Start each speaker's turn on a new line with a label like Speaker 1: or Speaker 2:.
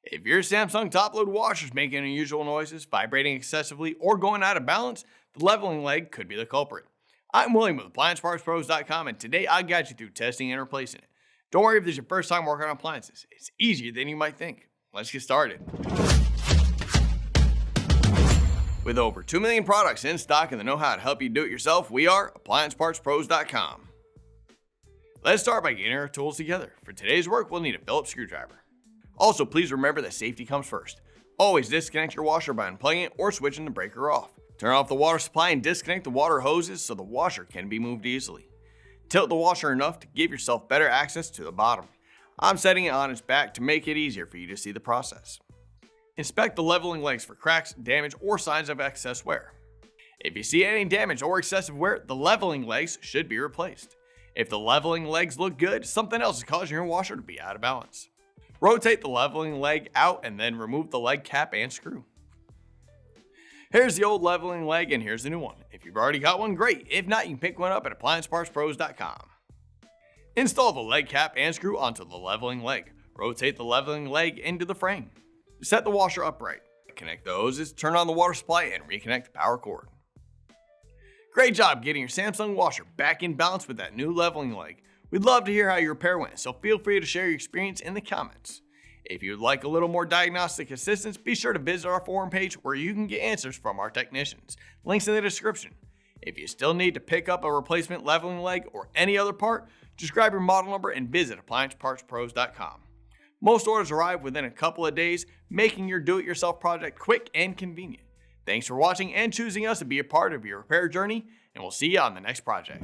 Speaker 1: If your Samsung top-load washer is making unusual noises, vibrating excessively, or going out of balance, the leveling leg could be the culprit. I'm William with AppliancePartsPros.com, and today I'll guide you through testing and replacing it. Don't worry if this is your first time working on appliances. It's easier than you might think. Let's get started. With over 2 million products in stock and the know-how to help you do it yourself, we are AppliancePartsPros.com. Let's start by getting our tools together. For today's work, we'll need a Phillips screwdriver. Also, please remember that safety comes first. Always disconnect your washer by unplugging it or switching the breaker off. Turn off the water supply and disconnect the water hoses so the washer can be moved easily. Tilt the washer enough to give yourself better access to the bottom. I'm setting it on its back to make it easier for you to see the process. Inspect the leveling legs for cracks, damage, or signs of excess wear. If you see any damage or excessive wear, the leveling legs should be replaced. If the leveling legs look good, something else is causing your washer to be out of balance. Rotate the leveling leg out and then remove the leg cap and screw. Here's the old leveling leg and here's the new one. If you've already got one, great. If not, you can pick one up at AppliancePartsPros.com. Install the leg cap and screw onto the leveling leg. Rotate the leveling leg into the frame. Set the washer upright. Connect the hoses, turn on the water supply, and reconnect the power cord. Great job getting your Samsung washer back in balance with that new leveling leg. We'd love to hear how your repair went, so feel free to share your experience in the comments. If you'd like a little more diagnostic assistance, be sure to visit our forum page where you can get answers from our technicians. Links in the description. If you still need to pick up a replacement leveling leg or any other part, just grab your model number and visit AppliancePartsPros.com. Most orders arrive within a couple of days, making your do-it-yourself project quick and convenient. Thanks for watching and choosing us to be a part of your repair journey, and we'll see you on the next project.